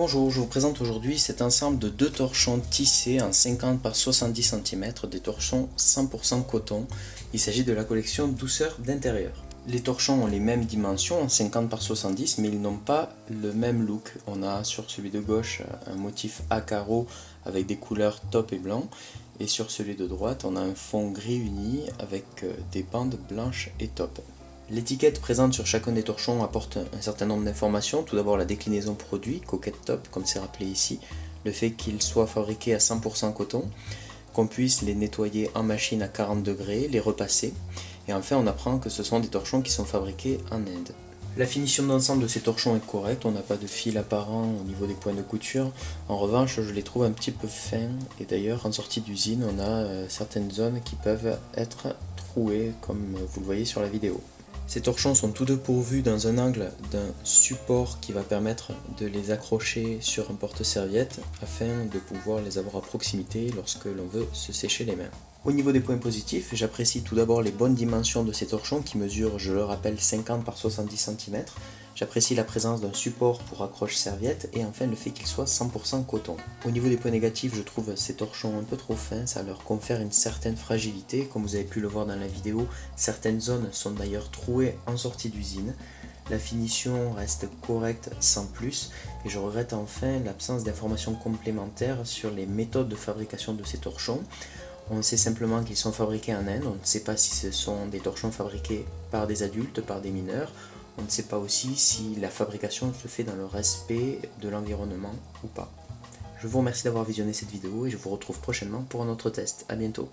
Bonjour, je vous présente aujourd'hui cet ensemble de deux torchons tissés en 50 par 70 cm, des torchons 100% coton. Il s'agit de la collection Douceur d'intérieur. Les torchons ont les mêmes dimensions en 50 par 70, mais ils n'ont pas le même look. On a sur celui de gauche un motif à carreaux avec des couleurs taupe et blanc, et sur celui de droite on a un fond gris uni avec des bandes blanches et taupe. L'étiquette présente sur chacun des torchons apporte un certain nombre d'informations. Tout d'abord la déclinaison produit, coquette top, comme c'est rappelé ici, le fait qu'ils soient fabriqués à 100% coton, qu'on puisse les nettoyer en machine à 40 degrés, les repasser, et enfin on apprend que ce sont des torchons qui sont fabriqués en Inde. La finition d'ensemble de ces torchons est correcte, on n'a pas de fil apparent au niveau des points de couture. En revanche, je les trouve un petit peu fins, et d'ailleurs en sortie d'usine, on a certaines zones qui peuvent être trouées, comme vous le voyez sur la vidéo. Ces torchons sont tous deux pourvus dans un angle d'un support qui va permettre de les accrocher sur un porte-serviette afin de pouvoir les avoir à proximité lorsque l'on veut se sécher les mains. Au niveau des points positifs, j'apprécie tout d'abord les bonnes dimensions de ces torchons qui mesurent, je le rappelle, 50 par 70 cm. J'apprécie la présence d'un support pour accroche-serviette et enfin le fait qu'ils soient 100% coton. Au niveau des points négatifs, je trouve ces torchons un peu trop fins, ça leur confère une certaine fragilité. Comme vous avez pu le voir dans la vidéo, certaines zones sont d'ailleurs trouées en sortie d'usine. La finition reste correcte sans plus et je regrette enfin l'absence d'informations complémentaires sur les méthodes de fabrication de ces torchons. On sait simplement qu'ils sont fabriqués en Inde, on ne sait pas si ce sont des torchons fabriqués par des adultes, par des mineurs. On ne sait pas aussi si la fabrication se fait dans le respect de l'environnement ou pas. Je vous remercie d'avoir visionné cette vidéo et je vous retrouve prochainement pour un autre test. A bientôt.